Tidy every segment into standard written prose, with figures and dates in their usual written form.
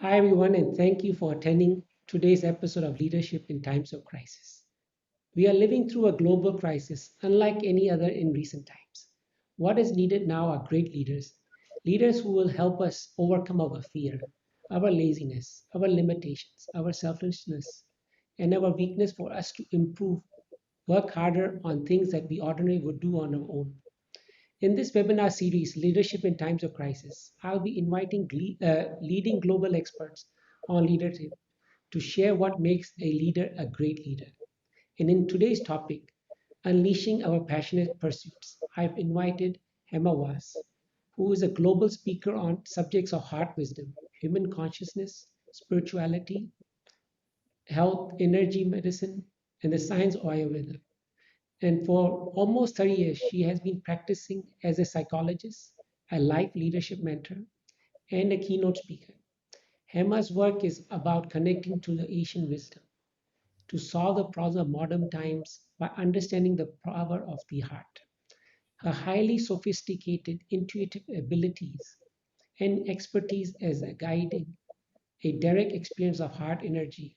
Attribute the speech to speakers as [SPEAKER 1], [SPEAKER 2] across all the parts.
[SPEAKER 1] Hi, everyone, and thank you for attending today's episode of Leadership in Times of Crisis. We are living through a global crisis unlike any other in recent times. What is needed now are great leaders, leaders who will help us overcome our fear, our laziness, our limitations, our selfishness, and our weakness for us to improve, work harder on things that we ordinarily would do on our own. In this webinar series, Leadership in Times of Crisis, I'll be inviting leading global experts on leadership to share what makes a leader a great leader. And in today's topic, Unleashing Our Passionate Pursuits, I've invited Hema Vyas, who is a global speaker on subjects of heart wisdom, human consciousness, spirituality, health, energy medicine, and the science of Ayurveda. And for almost 30 years, she has been practicing as a psychologist, a life leadership mentor, and a keynote speaker. Hema's work is about connecting to the Asian wisdom to solve the problems of modern times by understanding the power of the heart. Her highly sophisticated intuitive abilities and expertise as a guiding a direct experience of heart energy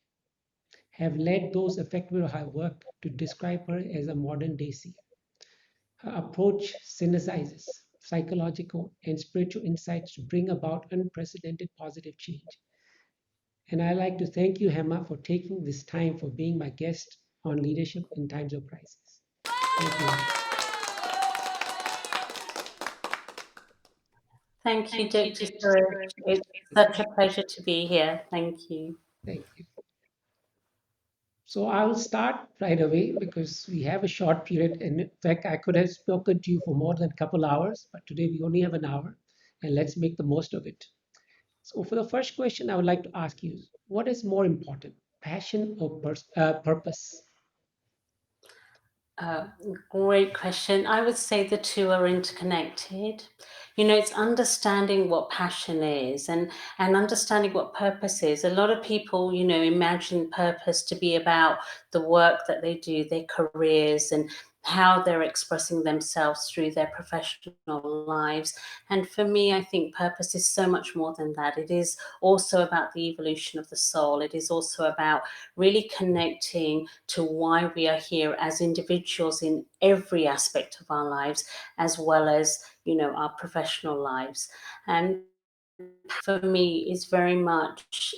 [SPEAKER 1] have led those affected by her work to describe her as a modern day seer. Her approach synthesizes psychological and spiritual insights to bring about unprecedented positive change. And I'd like to thank you, Hema, for taking this time for being my guest on leadership in times of crisis. Thank you, Hema.
[SPEAKER 2] Thank you, Dr. Suresh. It's such a pleasure to be here. Thank you.
[SPEAKER 1] Thank you. So I'll start right away because we have a short period. And in fact, I could have spoken to you for more than a couple hours, but today we only have an hour, and let's make the most of it. So for the first question, I would like to ask you, what is more important, passion or purpose?
[SPEAKER 2] Uh, Great question. I would say the two are interconnected. It's understanding what passion is and understanding what purpose is. A lot of people, imagine purpose to be about the work that they do, their careers, and how they're expressing themselves through their professional lives. And for me, I think purpose is so much more than that. It is also about the evolution of the soul. It is also about really connecting to why we are here as individuals in every aspect of our lives, as well as, our professional lives. And for me, is very much,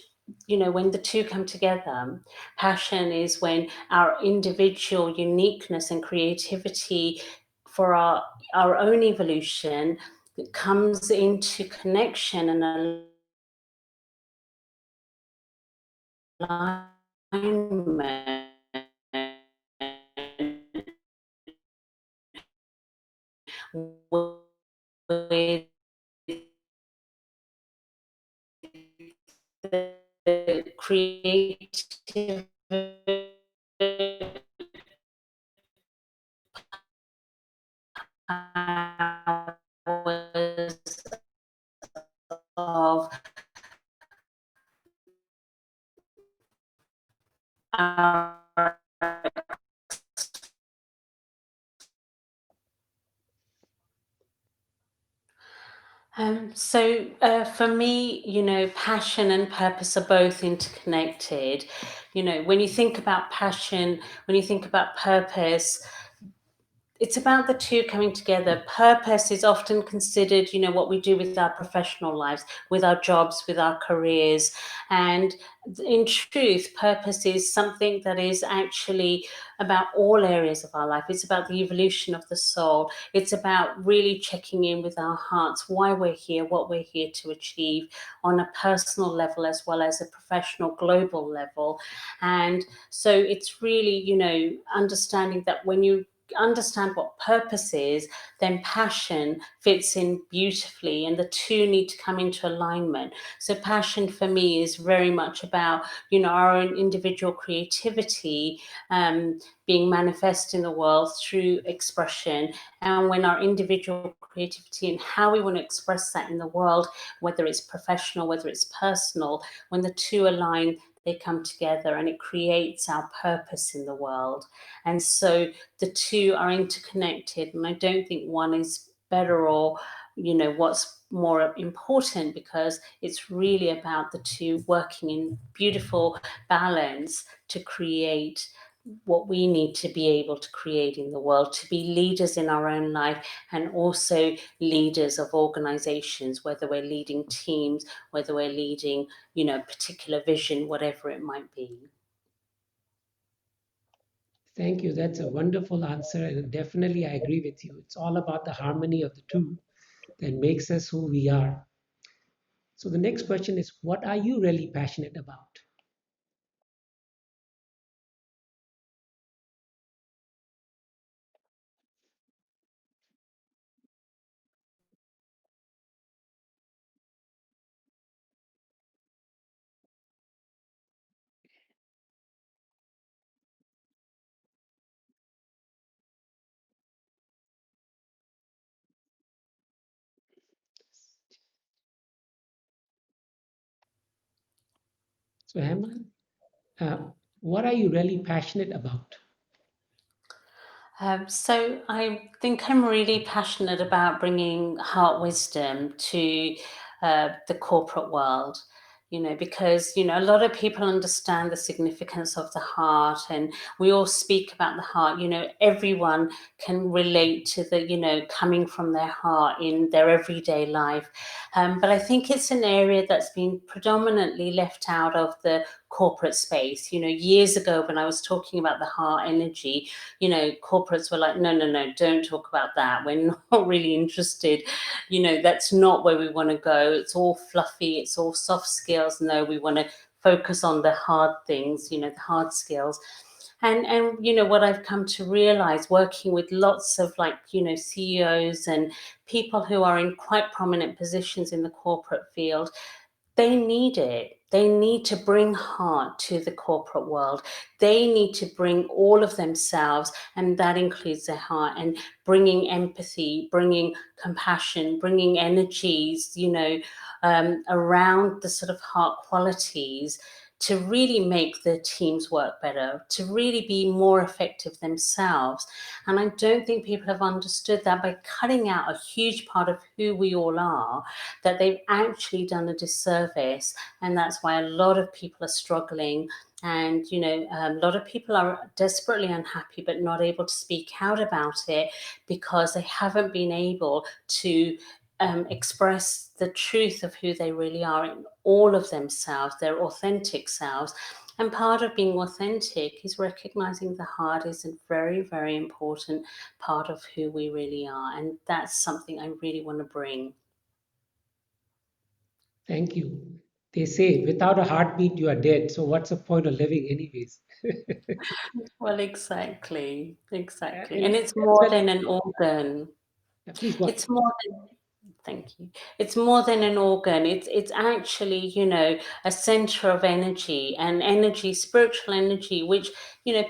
[SPEAKER 2] when the two come together. Passion is when our individual uniqueness and creativity for our own evolution comes into connection and alignment with the creative powers of our. For me, passion and purpose are both interconnected. When you think about passion, when you think about purpose, it's about the two coming together. Purpose is often considered, what we do with our professional lives, with our jobs, with our careers. And in truth, purpose is something that is actually about all areas of our life. It's about the evolution of the soul. It's about really checking in with our hearts, why we're here, what we're here to achieve on a personal level as well as a professional global level. And so it's really, understanding that when you understand what purpose is, then passion fits in beautifully, and the two need to come into alignment. So passion for me is very much about, our own individual creativity being manifest in the world through expression. And when our individual creativity and how we want to express that in the world, whether it's professional, whether it's personal, when the two align, they come together and it creates our purpose in the world. And so the two are interconnected, and I don't think one is better or what's more important because it's really about the two working in beautiful balance to create what we need to be able to create in the world, to be leaders in our own life and also leaders of organizations, whether we're leading teams, whether we're leading, particular vision, whatever it might be.
[SPEAKER 1] Thank you. That's a wonderful answer. And definitely, I agree with you. It's all about the harmony of the two that makes us who we are. So, the next question is, what are you really passionate about? So, Hema, what are you really passionate about?
[SPEAKER 2] So I think I'm really passionate about bringing heart wisdom to the corporate world, because, a lot of people understand the significance of the heart and we all speak about the heart. Everyone can relate to the, coming from their heart in their everyday life. But I think it's an area that's been predominantly left out of the corporate space. Years ago when I was talking about the heart energy, corporates were like, no, no, no, don't talk about that. We're not really interested. That's not where we want to go. It's all fluffy. It's all soft skills. No, we want to focus on the hard things, the hard skills. And what I've come to realize working with lots of CEOs and people who are in quite prominent positions in the corporate field, they need it. They need to bring heart to the corporate world. They need to bring all of themselves, and that includes their heart, and bringing empathy, bringing compassion, bringing energies, around the sort of heart qualities to really make the teams work better, to really be more effective themselves. And I don't think people have understood that by cutting out a huge part of who we all are, that they've actually done a disservice. And that's why a lot of people are struggling. And, a lot of people are desperately unhappy, but not able to speak out about it because they haven't been able to express the truth of who they really are in all of themselves, their authentic selves. And part of being authentic is recognizing the heart is a very, very important part of who we really are. And that's something I really want to bring.
[SPEAKER 1] Thank you. They say without a heartbeat, you are dead. So, what's the point of living, anyways?
[SPEAKER 2] Well, exactly, exactly.
[SPEAKER 1] And
[SPEAKER 2] And it's
[SPEAKER 1] that's
[SPEAKER 2] more
[SPEAKER 1] very,
[SPEAKER 2] than an organ.
[SPEAKER 1] yeah, please go ahead.
[SPEAKER 2] It's more than Thank you. It's more than an organ. It's actually, a center of energy and energy, spiritual energy, which,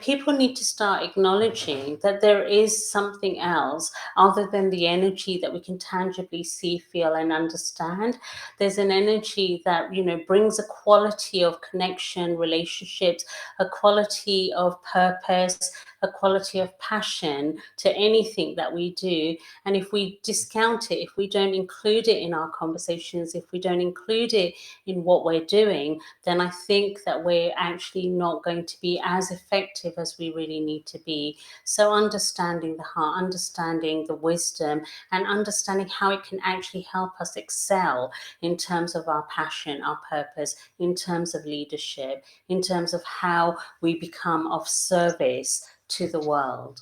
[SPEAKER 2] people need to start acknowledging that there is something else other than the energy that we can tangibly see, feel, and understand. There's an energy that, brings a quality of connection, relationships, a quality of purpose, a quality of passion to anything that we do. And if we discount it, if we don't include it in our conversations, if we don't include it in what we're doing, then I think that we're actually not going to be as effective as we really need to be. So understanding the heart, understanding the wisdom, and understanding how it can actually help us excel in terms of our passion, our purpose, in terms of leadership, in terms of how we become of service to the world.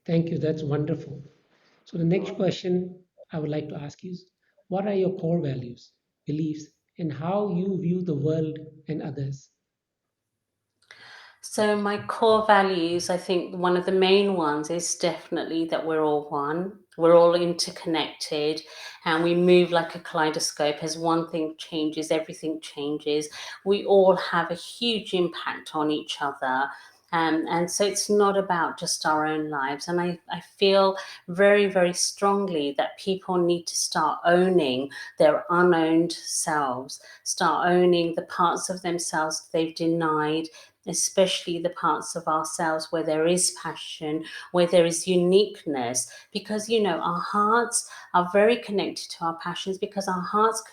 [SPEAKER 1] Thank you. That's wonderful. So, the next question I would like to ask you is, what are your core values, beliefs, and how you view the world and others?
[SPEAKER 2] So, my core values, I think one of the main ones is definitely that we're all one. We're all interconnected and we move like a kaleidoscope. As one thing changes, everything changes. We all have a huge impact on each other. And so it's not about just our own lives. And I feel very, very strongly that people need to start owning their unowned selves, start owning the parts of themselves they've denied, especially the parts of ourselves where there is passion, where there is uniqueness, because our hearts are very connected to our passions, because our hearts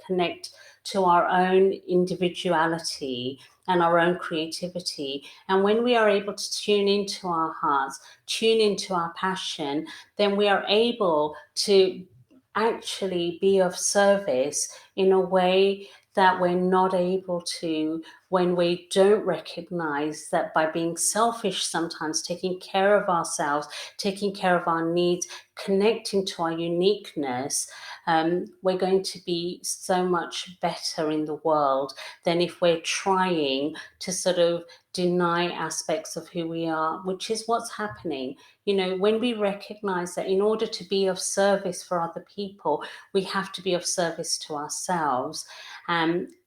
[SPEAKER 2] connect to our own individuality and our own creativity. And when we are able to tune into our hearts, tune into our passion, then we are able to actually be of service in a way that we're not able to when we don't recognize that by being selfish, sometimes taking care of ourselves, taking care of our needs, connecting to our uniqueness, we're going to be so much better in the world than if we're trying to sort of deny aspects of who we are, which is what's happening. When we recognize that in order to be of service for other people, we have to be of service to ourselves.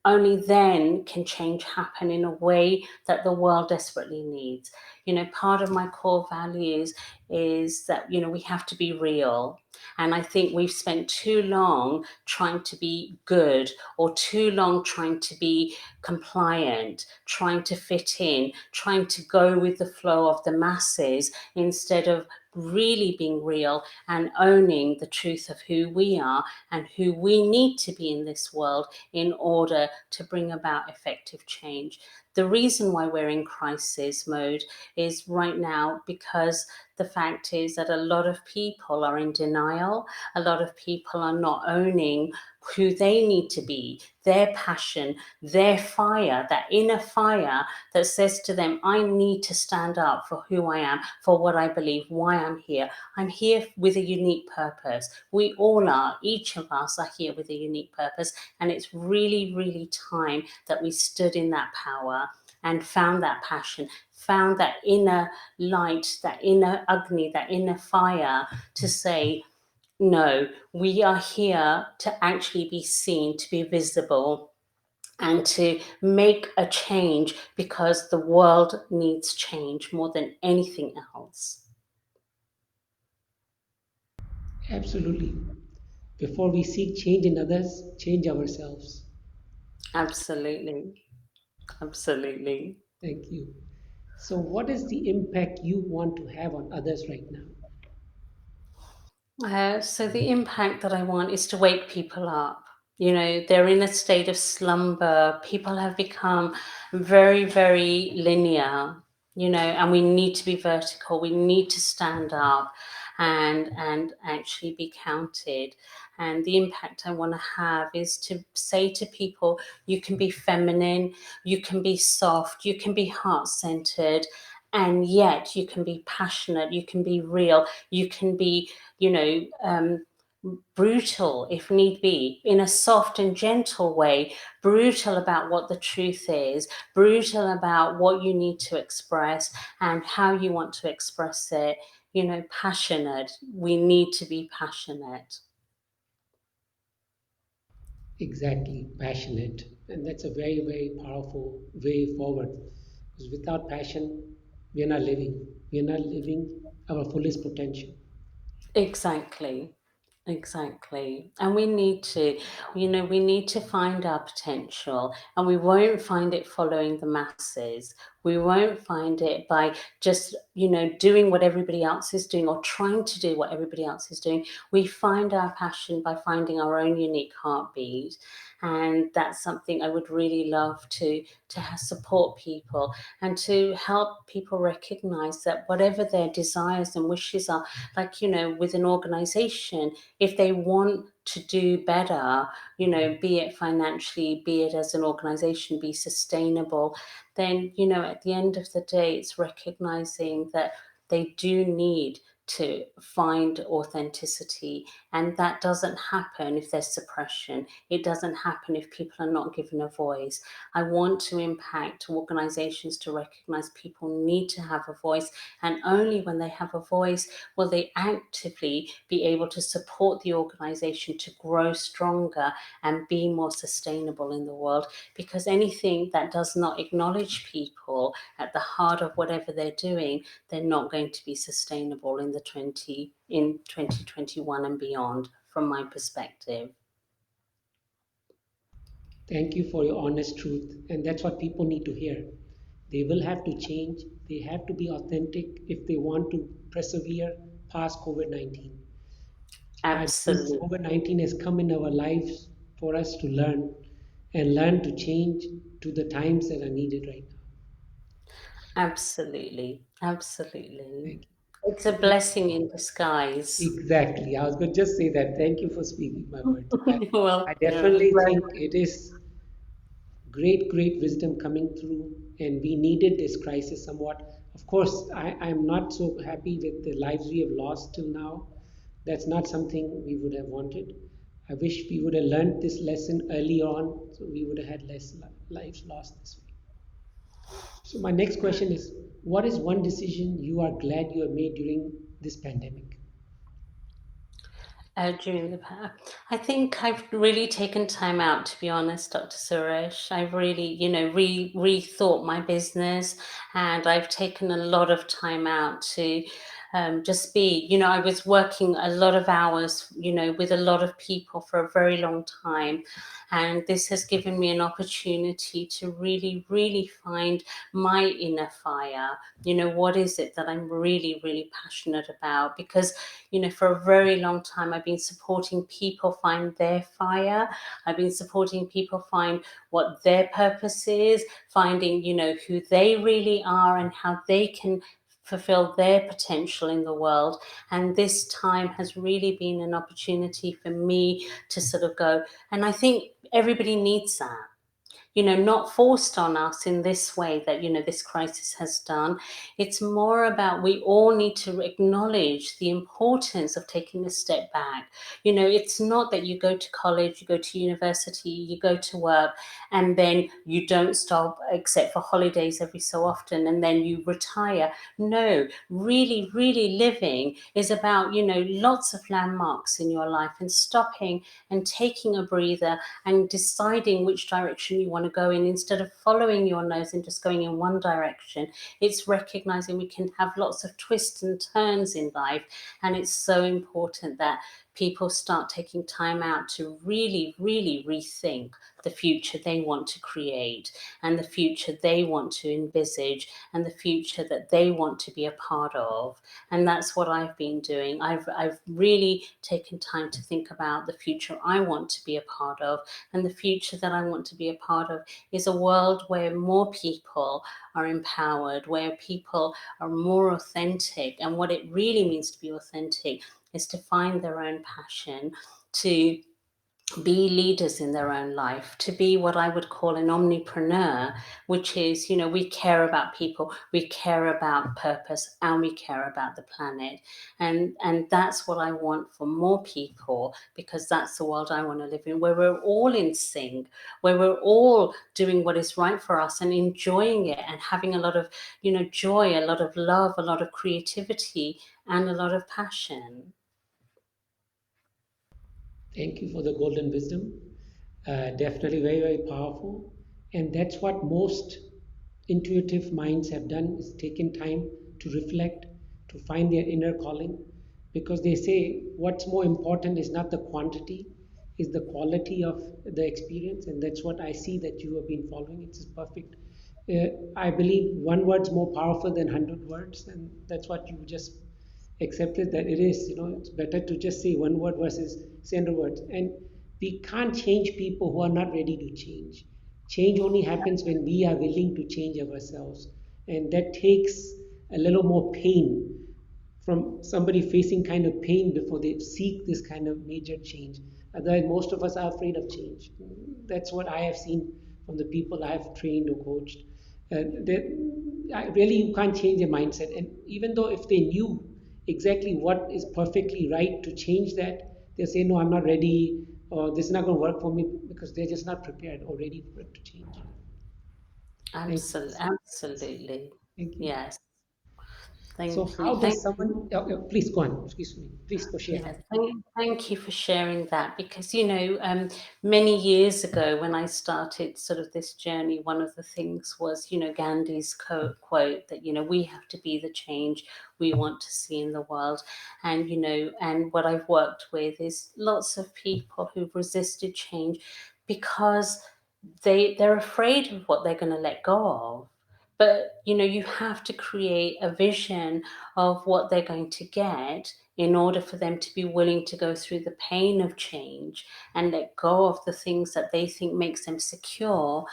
[SPEAKER 2] Only then can change happen in a way that the world desperately needs. Part of my core values is that, we have to be real. And I think we've spent too long trying to be good, or too long trying to be compliant, trying to fit in, trying to go with the flow of the masses, instead of really being real and owning the truth of who we are and who we need to be in this world in order to bring about effective change. The reason why we're in crisis mode is right now because the fact is that a lot of people are in denial. A lot of people are not owning who they need to be, their passion, their fire, that inner fire that says to them, I need to stand up for who I am, for what I believe, why I'm here. I'm here with a unique purpose. We all are. Each of us are here with a unique purpose. And it's really, really time that we stood in that power and found that passion, found that inner light, that inner Agni, that inner fire to say, no, we are here to actually be seen, to be visible, and to make a change, because the world needs change more than anything else.
[SPEAKER 1] Absolutely. Before we seek change in others, change ourselves.
[SPEAKER 2] Absolutely. Absolutely.
[SPEAKER 1] Thank you. So, what is the impact you want to have on others right now?
[SPEAKER 2] So the impact that I want is to wake people up. They're in a state of slumber. People have become very, very linear, and we need to be vertical. We need to stand up and actually be counted. And the impact I want to have is to say to people, you can be feminine, you can be soft, you can be heart-centered, and yet you can be passionate, you can be real, you can be brutal if need be, in a soft and gentle way, brutal about what the truth is, brutal about what you need to express and how you want to express it, passionate. We need to be passionate.
[SPEAKER 1] Exactly, passionate. And that's a very, very powerful way forward. Because without passion, we are not living. We are not living our fullest potential.
[SPEAKER 2] Exactly. Exactly. And we need to find our potential, and we won't find it following the masses. We won't find it by just, doing what everybody else is doing, or trying to do what everybody else is doing. We find our passion by finding our own unique heartbeat. And that's something I would really love to support people, and to help people recognize that whatever their desires and wishes are, like, with an organization, if they want to do better, be it financially, be it as an organization, be sustainable, then, at the end of the day, it's recognizing that they do need to find authenticity. And that doesn't happen if there's suppression. It doesn't happen if people are not given a voice. I want to impact organizations to recognize people need to have a voice. And only when they have a voice will they actively be able to support the organization to grow stronger and be more sustainable in the world. Because anything that does not acknowledge people at the heart of whatever they're doing, they're not going to be sustainable in 2021 and beyond, from my perspective.
[SPEAKER 1] Thank you for your honest truth. And that's what people need to hear. They will have to change. They have to be authentic if they want to persevere past COVID 19. I believe
[SPEAKER 2] Absolutely.
[SPEAKER 1] COVID 19 has come in our lives for us to learn and learn to change to the times that are needed right now.
[SPEAKER 2] Absolutely. Absolutely.
[SPEAKER 1] Thank
[SPEAKER 2] It's a
[SPEAKER 1] you.
[SPEAKER 2] blessing in disguise.
[SPEAKER 1] Exactly. I was going to just say that. Thank you for speaking my words. I
[SPEAKER 2] Well, yeah.
[SPEAKER 1] definitely think it is great, great wisdom coming through, and we needed this crisis somewhat. Of course, I'm not so happy with the lives we have lost till now. That's not something we would have wanted. I wish we would have learned this lesson early on, so we would have had less lives lost this way. So, my next question is, what is one decision you are glad you have made during this pandemic?
[SPEAKER 2] During the I think I've really taken time out, to be honest, Dr. Suresh. I've really, rethought my business, and I've taken a lot of time out to just be, I was working a lot of hours, with a lot of people for a very long time. And this has given me an opportunity to really, really find my inner fire. What is it that I'm really, really passionate about? Because for a very long time, I've been supporting people find their fire. I've been supporting people find what their purpose is, finding, who they really are and how they can fulfill their potential in the world. And this time has really been an opportunity for me to sort of go, and I think everybody needs that, not forced on us in this way that, this crisis has done. It's more about we all need to acknowledge the importance of taking a step back. It's not that you go to college, you go to university, you go to work, and then you don't stop except for holidays every so often, and then you retire. No, really, really living is about, lots of landmarks in your life and stopping and taking a breather and deciding which direction you want to go in instead of following your nose and just going in one direction. It's recognizing we can have lots of twists and turns in life. And it's so important that people start taking time out to really, really rethink the future they want to create and the future they want to envisage and the future that they want to be a part of. And that's what I've been doing. I've really taken time to think about the future I want to be a part of. And the future that I want to be a part of is a world where more people are empowered, where people are more authentic. And what it really means to be authentic is to find their own passion, to be leaders in their own life, to be what I would call an omnipreneur, which is, we care about people, we care about purpose, and we care about the planet. And that's what I want for more people, because that's the world I want to live in, where we're all in sync, where we're all doing what is right for us and enjoying it and having a lot of, joy, a lot of love, a lot of creativity, and a lot of passion.
[SPEAKER 1] Thank you for the golden wisdom. Definitely very, very powerful. And that's what most intuitive minds have done is taken time to reflect, to find their inner calling. Because they say what's more important is not the quantity, is the quality of the experience. And that's what I see that you have been following. It's perfect. I believe one word's more powerful than 100 words. And that's what you just accepted that it is. It's better to just say one word versus say 100 words. And we can't change people who are not ready to change. Change only happens when we are willing to change ourselves, and that takes a little more pain from somebody facing kind of pain before they seek this kind of major change. Otherwise, most of us are afraid of change. That's what I have seen from the people I have trained or coached. Really, you can't change their mindset. And even though if they knew exactly what is perfectly right to change that, they say, no, I'm not ready, or this is not going to work for me because they're just not prepared or ready for it to change. Thank you.
[SPEAKER 2] Absolutely, absolutely.
[SPEAKER 1] Thank you.
[SPEAKER 2] Yes.
[SPEAKER 1] So,
[SPEAKER 2] Thank you.
[SPEAKER 1] how does someone, please go on, excuse me, please go share.
[SPEAKER 2] Yeah, thank you for sharing that, because many years ago when I started sort of this journey, one of the things was Gandhi's quote that we have to be the change we want to see in the world. And and what I've worked with is lots of people who've resisted change because they're afraid of what they're going to let go of. but you have to create a vision of what they're going to get in order for them to be willing to go through the pain of change and let go of the things that they think makes them secure,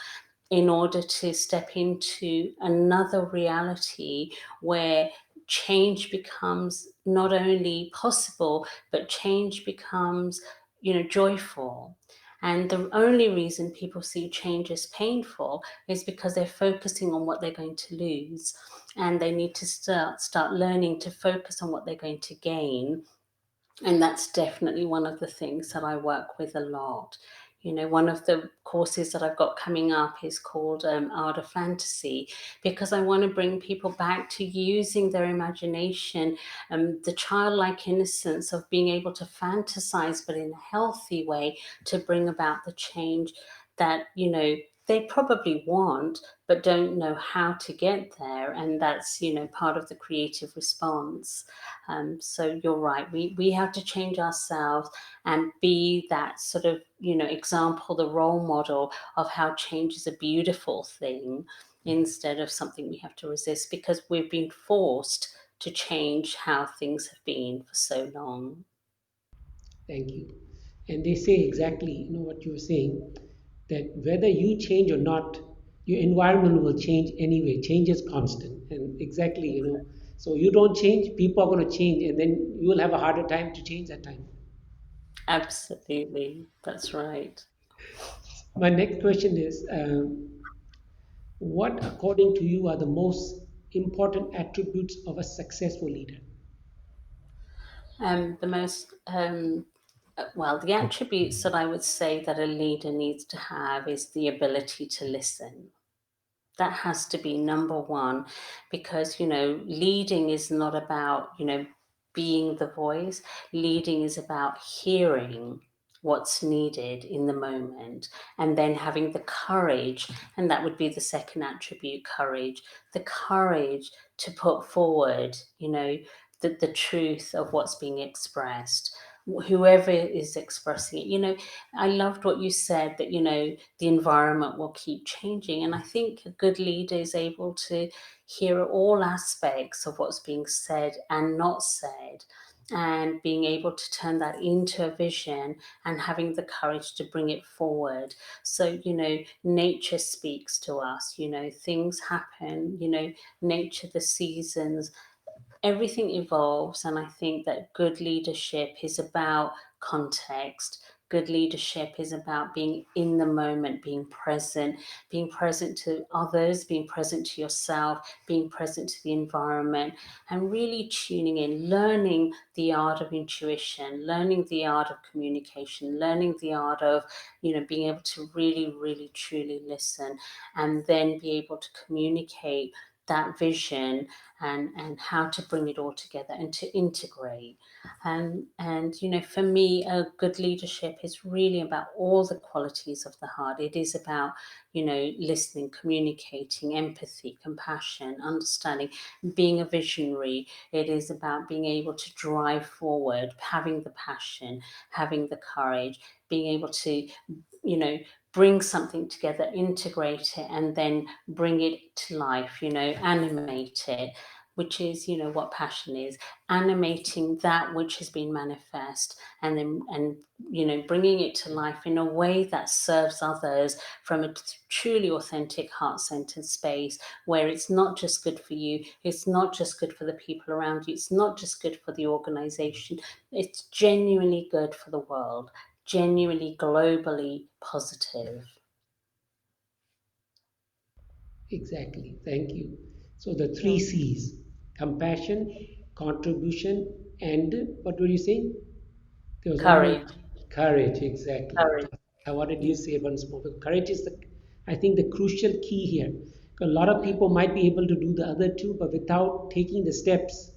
[SPEAKER 2] in order to step into another reality where change becomes not only possible, but change becomes, joyful. And the only reason people see change as painful is because they're focusing on what they're going to lose, and they need to start learning to focus on what they're going to gain. And that's definitely one of the things that I work with a lot. One of the courses that I've got coming up is called Art of Fantasy, because I want to bring people back to using their imagination, the childlike innocence of being able to fantasize, but in a healthy way, to bring about the change that, they probably want, but don't know how to get there. And that's, part of the creative response. So you're right. We have to change ourselves and be that sort of, example, the role model of how change is a beautiful thing, instead of something we have to resist, because we've been forced to change how things have been for so long.
[SPEAKER 1] Thank you. And they say exactly, what you were saying, that whether you change or not, your environment will change anyway. Change is constant. And exactly, so you don't change, people are going to change, and then you will have a harder time to change that time.
[SPEAKER 2] Absolutely. That's right.
[SPEAKER 1] My next question is, what, according to you, are the most important attributes of a successful leader?
[SPEAKER 2] The most, well, the attributes that I would say that a leader needs to have is the ability to listen. That has to be number one, because leading is not about being the voice. Leading is about hearing what's needed in the moment, and then having the courage, and that would be the second attribute, courage. The courage to put forward the truth of what's being expressed, whoever is expressing it. I loved what you said, that the environment will keep changing. And I think a good leader is able to hear all aspects of what's being said and not said, and being able to turn that into a vision, and having the courage to bring it forward. So, nature speaks to us, things happen, nature, the seasons, everything evolves. And I think that good leadership is about context. Good leadership is about being in the moment, being present to others, being present to yourself, being present to the environment, and really tuning in, learning the art of intuition, learning the art of communication, learning the art of being able to really, really, truly listen, and then be able to communicate that vision, and how to bring it all together and to integrate. And for me, a good leadership is really about all the qualities of the heart. It is about listening, communicating, empathy, compassion, understanding, being a visionary. It is about being able to drive forward, having the passion, having the courage, being able to you know bring something together, integrate it, and then bring it to life, animate it, which is what passion is, animating that which has been manifest, and then bringing it to life in a way that serves others from a truly authentic, heart-centered space, where it's not just good for you, it's not just good for the people around you, it's not just good for the organization, it's genuinely good for the world, genuinely globally positive.
[SPEAKER 1] Exactly. Thank you. So the three
[SPEAKER 2] Yeah.
[SPEAKER 1] C's: compassion, contribution, and what were you saying? There was one more.
[SPEAKER 2] Courage.
[SPEAKER 1] Courage. Exactly.
[SPEAKER 2] Courage.
[SPEAKER 1] I wanted you
[SPEAKER 2] Yeah.
[SPEAKER 1] to say once more. But courage is I think, the crucial key here. 'Cause a lot of people might be able to do the other two, but without taking the steps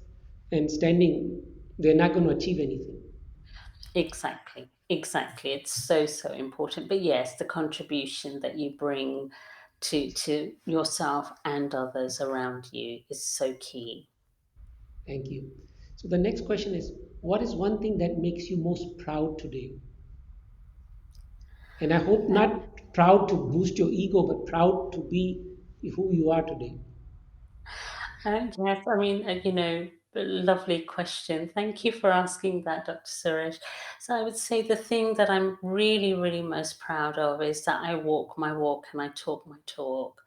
[SPEAKER 1] and standing, they're not going to achieve anything.
[SPEAKER 2] Exactly. Exactly. It's so, so important. But yes, the contribution that you bring to yourself and others around you is so key.
[SPEAKER 1] Thank you. So the next question is, what is one thing that makes you most proud today? And I hope
[SPEAKER 2] Um,
[SPEAKER 1] not proud to boost your ego, but proud to be who you are today.
[SPEAKER 2] Yes, I mean, a lovely question. Thank you for asking that, Dr. Suresh. So I would say the thing that I'm really, really most proud of is that I walk my walk and I talk my talk.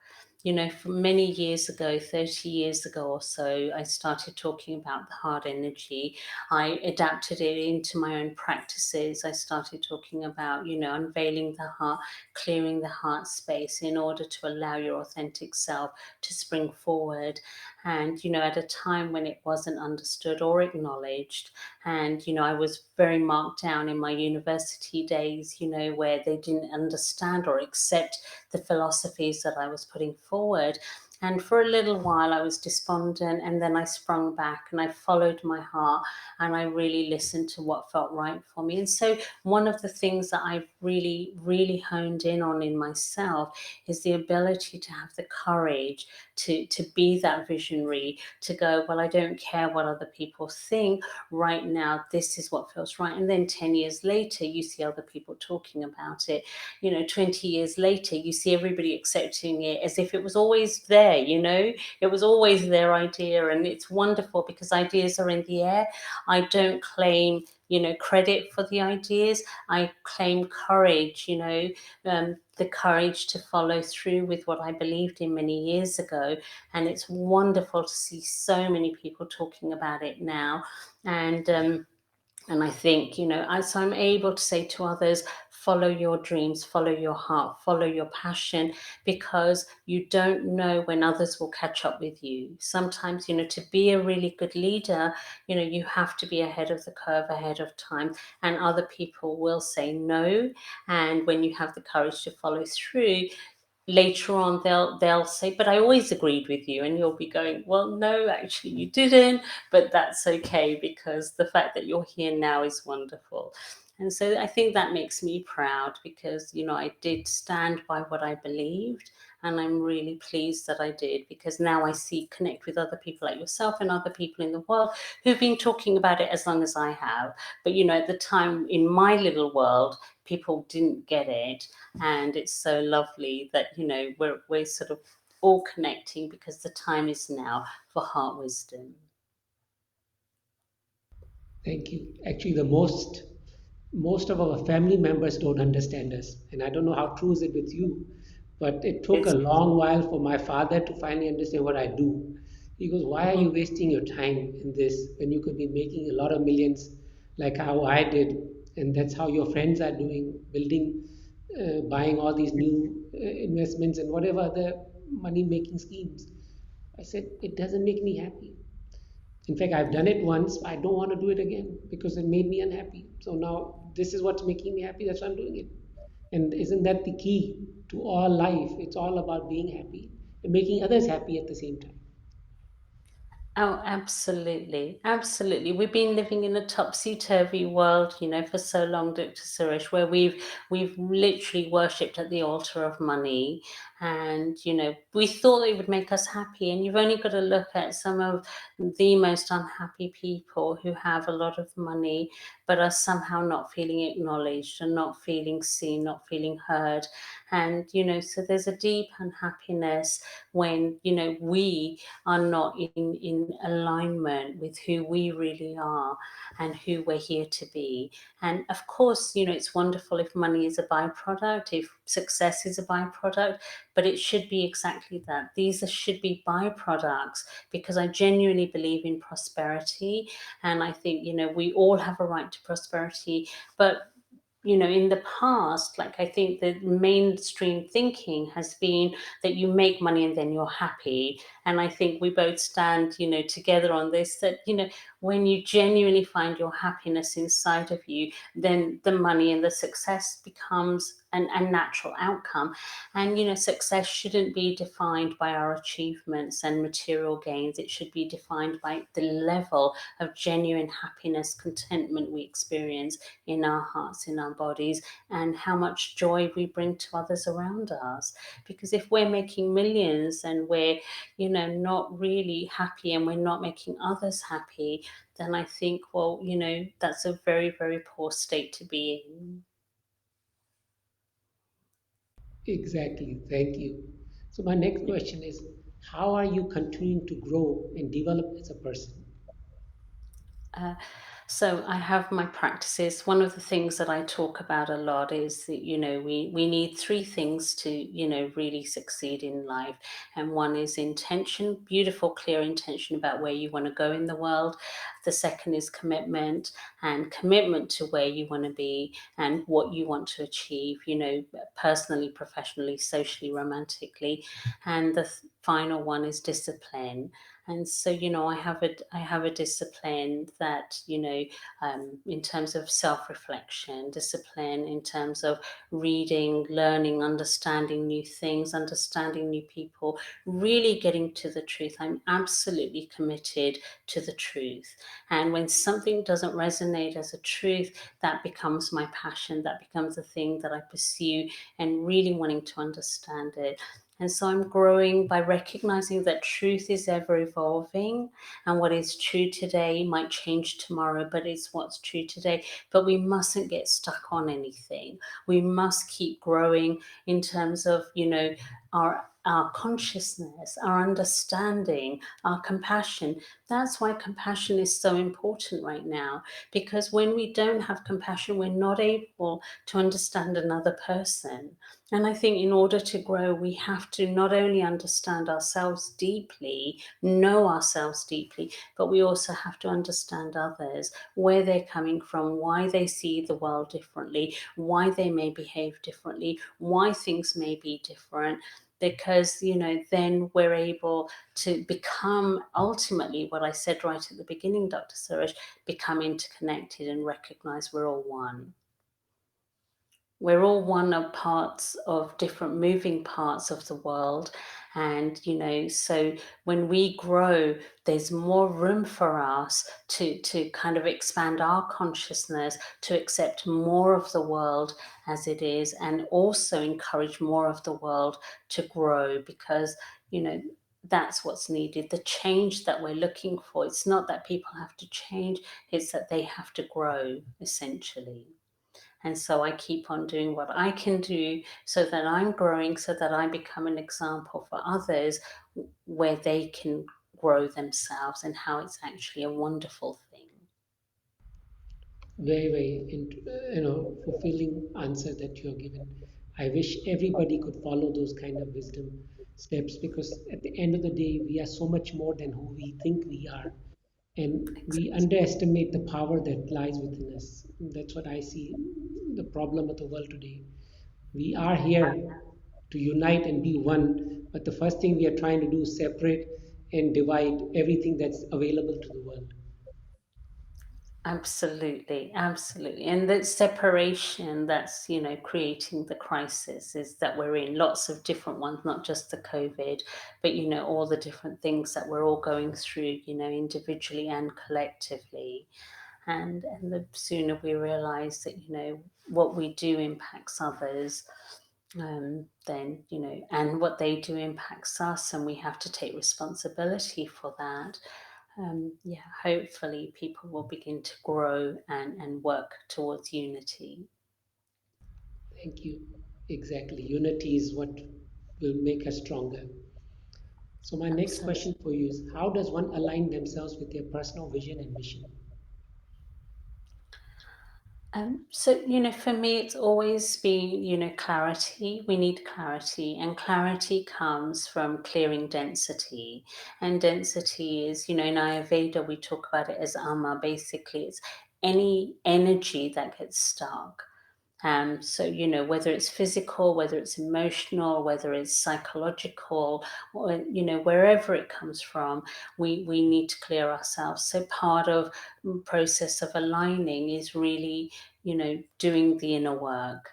[SPEAKER 2] From many years ago, 30 years ago or so, I started talking about the heart energy. I adapted it into my own practices. I started talking about, unveiling the heart, clearing the heart space in order to allow your authentic self to spring forward. And at a time when it wasn't understood or acknowledged, and I was very marked down in my university days, where they didn't understand or accept the philosophies that I was putting forward. And for a little while I was despondent, and then I sprung back and I followed my heart, and I really listened to what felt right for me. And so one of the things that I've really, really honed in on in myself is the ability to have the courage to be that visionary, to go, well, I don't care what other people think. Right now, this is what feels right. And then 10 years later, you see other people talking about it. 20 years later, you see everybody accepting it as if it was always there, it was always their idea. And it's wonderful because ideas are in the air. I don't claim credit for the ideas. I claim courage, the courage to follow through with what I believed in many years ago. And it's wonderful to see so many people talking about it now. And I think, so I'm able to say to others, follow your dreams, follow your heart, follow your passion, because you don't know when others will catch up with you. Sometimes, to be a really good leader, you have to be ahead of the curve, ahead of time, and other people will say no. And when you have the courage to follow through, later on they'll say, but I always agreed with you, and you'll be going, well, no, actually you didn't, but that's okay, because the fact that you're here now is wonderful. And so I think that makes me proud, because I did stand by what I believed, and I'm really pleased that I did, because now I see, connect with other people like yourself and other people in the world who've been talking about it as long as I have. But at the time, in my little world, people didn't get it. And it's so lovely that we're sort of all connecting, because the time is now for heart wisdom.
[SPEAKER 1] Thank you. Actually, the most of our family members don't understand us, and I don't know how true is it with you, but it took a
[SPEAKER 2] It's
[SPEAKER 1] long while for my father to finally understand what I do. He goes, "Why are you
[SPEAKER 2] mhm.
[SPEAKER 1] wasting your time in this when you could be making a lot of millions like how I did?" And that's how your friends are doing, building, buying all these new investments and whatever other money making schemes. I said, "It doesn't make me happy. In fact, I've done it once. I don't want to do it again because it made me unhappy. So now this is what's making me happy. That's why I'm doing it." And isn't that the key to all life? It's all about being happy and making others happy at the same time.
[SPEAKER 2] Oh, absolutely. Absolutely. We've been living in a topsy-turvy world, for so long, Dr. Suresh, where we've literally worshipped at the altar of money. And, we thought it would make us happy. And you've only got to look at some of the most unhappy people who have a lot of money, but are somehow not feeling acknowledged and not feeling seen, not feeling heard. And, so there's a deep unhappiness when, we are not in alignment with who we really are and who we're here to be. And of course, it's wonderful if money is a byproduct, if success is a byproduct, but it should be exactly that. Should be byproducts, because I genuinely believe in prosperity. And I think, we all have a right to prosperity. But in the past, like, I think the mainstream thinking has been that you make money and then you're happy. And I think we both stand, together on this, that, when you genuinely find your happiness inside of you, then the money and the success becomes a natural outcome. And, success shouldn't be defined by our achievements and material gains. It should be defined by the level of genuine happiness, contentment we experience in our hearts, in our bodies, and how much joy we bring to others around us. Because if we're making millions and we're, not really happy, and we're not making others happy, then I think, well, that's a very, very poor state to be in.
[SPEAKER 1] Exactly. Thank you. So my next question is, How are you continuing to grow and develop as a person?
[SPEAKER 2] Uh, so I have my practices. One of the things that I talk about a lot is that, we need three things to, really succeed in life. And one is intention, beautiful, clear intention about where you want to go in the world. The second is commitment, and commitment to where you want to be and what you want to achieve, personally, professionally, socially, romantically. And the final one is discipline. And so, I have a discipline that, in terms of self-reflection, discipline in terms of reading, learning, understanding new things, understanding new people, really getting to the truth. I'm absolutely committed to the truth. And when something doesn't resonate as a truth, that becomes my passion, that becomes the thing that I pursue, and really wanting to understand it. And so I'm growing by recognizing that truth is ever evolving, and what is true today might change tomorrow, but it's what's true today. But we mustn't get stuck on anything. We must keep growing in terms of, our consciousness, our understanding, our compassion. That's why compassion is so important right now, because when we don't have compassion, we're not able to understand another person. And I think in order to grow, we have to not only understand ourselves deeply, know ourselves deeply, but we also have to understand others, where they're coming from, why they see the world differently, why they may behave differently, why things may be different. Because, then we're able to become ultimately what I said right at the beginning, Dr. Suresh, become interconnected and recognize we're all one. We're all one of parts of different moving parts of the world. And, so when we grow, there's more room for us to kind of expand our consciousness, to accept more of the world as it is, and also encourage more of the world to grow, because, that's what's needed. The change that we're looking for, it's not that people have to change, it's that they have to grow, essentially. And so I keep on doing what I can do so that I'm growing, so that I become an example for others where they can grow themselves, and how it's actually a wonderful thing.
[SPEAKER 1] Very, very, fulfilling answer that you are given. I wish everybody could follow those kind of wisdom steps, because at the end of the day, we are so much more than who we think we are, and we underestimate the power that lies within us. That's what I see the problem of the world today. We are here to unite and be one, but the first thing we are trying to do is separate and divide everything that's available to the world.
[SPEAKER 2] Absolutely, absolutely. And that separation that's, creating the crisis is that we're in, lots of different ones, not just the COVID, but, all the different things that we're all going through, individually and collectively. And the sooner we realize that, what we do impacts others, then, and what they do impacts us, and we have to take responsibility for that. Yeah, hopefully people will begin to grow and work towards unity.
[SPEAKER 1] Thank you. Exactly. Unity is what will make us stronger. So, my next
[SPEAKER 2] Absolutely.
[SPEAKER 1] question for you is, how does one align themselves with their personal vision and mission?
[SPEAKER 2] So, for me, it's always been, clarity. We need clarity, and clarity comes from clearing density. And density is, in Ayurveda, we talk about it as ama. Basically, it's any energy that gets stuck. So, whether it's physical, whether it's emotional, whether it's psychological, or, wherever it comes from, we need to clear ourselves. So part of process of aligning is really, doing the inner work,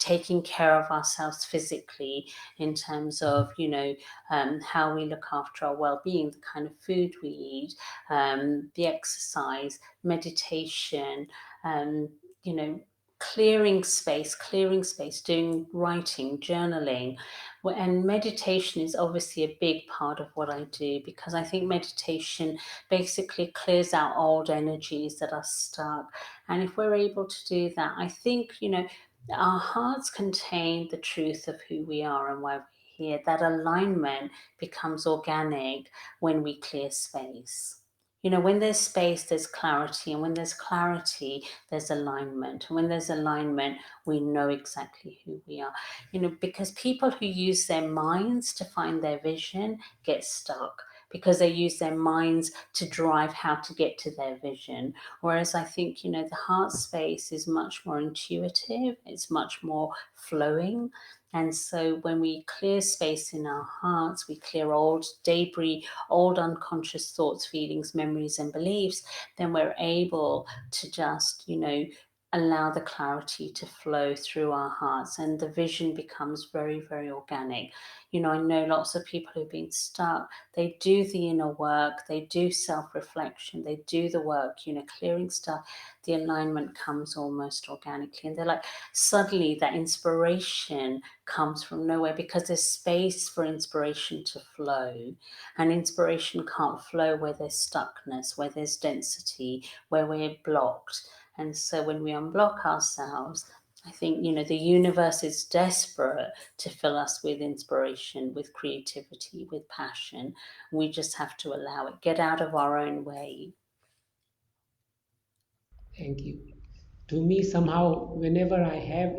[SPEAKER 2] taking care of ourselves physically, in terms of, how we look after our well-being, the kind of food we eat, the exercise, meditation, um, you know, clearing space, doing writing, journaling. And meditation is obviously a big part of what I do, because I think meditation basically clears out old energies that are stuck. And if we're able to do that, I think, our hearts contain the truth of who we are and why we're here, that alignment becomes organic when we clear space. When there's space, there's clarity. And when there's clarity, there's alignment. And when there's alignment, we know exactly who we are. Because people who use their minds to find their vision get stuck because they use their minds to drive how to get to their vision. Whereas I think, the heart space is much more intuitive, it's much more flowing. And so when we clear space in our hearts, we clear old debris, old unconscious thoughts, feelings, memories, and beliefs, then we're able to just, allow the clarity to flow through our hearts, and the vision becomes very, very organic. I know lots of people who've been stuck. They do the inner work, they do self-reflection, they do the work, clearing stuff. The alignment comes almost organically, and they're like, suddenly that inspiration comes from nowhere because there's space for inspiration to flow. And inspiration can't flow where there's stuckness, where there's density, where we're blocked. And so when we unblock ourselves, I think, the universe is desperate to fill us with inspiration, with creativity, with passion. We just have to allow it, get out of our own way.
[SPEAKER 1] Thank you. To me, somehow, whenever I have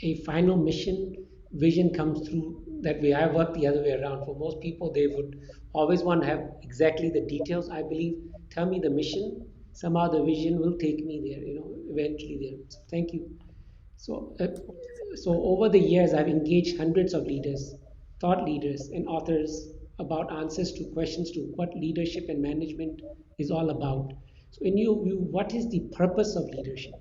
[SPEAKER 1] a final mission, vision comes through that way. I work the other way around. For most people, they would always want to have exactly the details. I believe, tell me the mission, somehow the vision will take me there, eventually there. So thank you. So, so over the years, I've engaged hundreds of leaders, thought leaders, and authors about answers to questions to what leadership and management is all about. So, in your view, what is the purpose of leadership?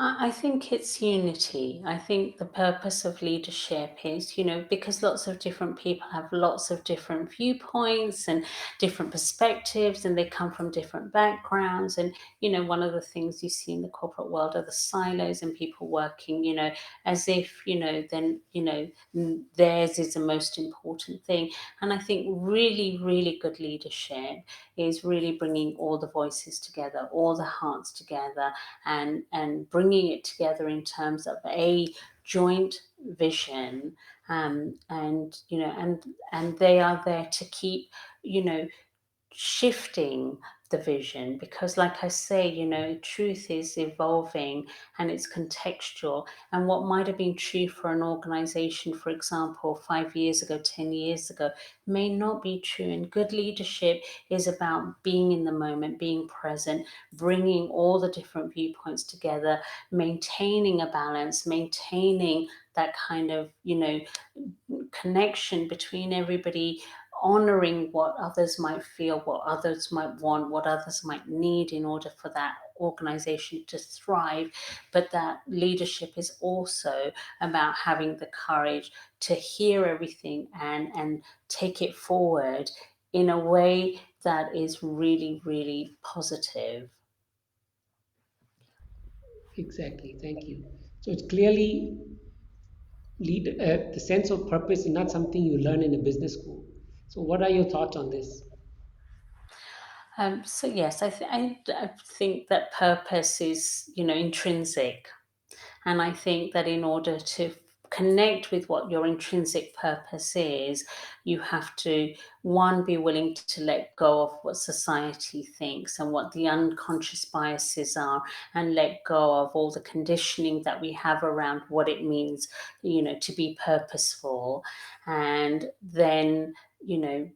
[SPEAKER 2] I think it's unity. I think the purpose of leadership is, because lots of different people have lots of different viewpoints and different perspectives, and they come from different backgrounds. And, one of the things you see in the corporate world are the silos and people working, as if, then, theirs is the most important thing. And I think really, really good leadership is really bringing all the voices together, all the hearts together, and bringing it together in terms of a joint vision. And they are there to keep, you know shifting the vision, because like I say, truth is evolving and it's contextual. And what might have been true for an organization, for example, 5 years ago, 10 years ago, may not be true. And good leadership is about being in the moment, being present, bringing all the different viewpoints together, maintaining a balance, maintaining that kind of, connection between everybody, honoring what others might feel, what others might want, what others might need in order for that organization to thrive. But that leadership is also about having the courage to hear everything and take it forward in a way that is really, really positive.
[SPEAKER 1] Exactly. Thank you. So it's clearly the sense of purpose is not something you learn in a business school. So what are your thoughts on this?
[SPEAKER 2] So yes, I think that purpose is, intrinsic. And I think that in order to connect with what your intrinsic purpose is, you have to, one, be willing to let go of what society thinks and what the unconscious biases are, and let go of all the conditioning that we have around what it means, to be purposeful. And then,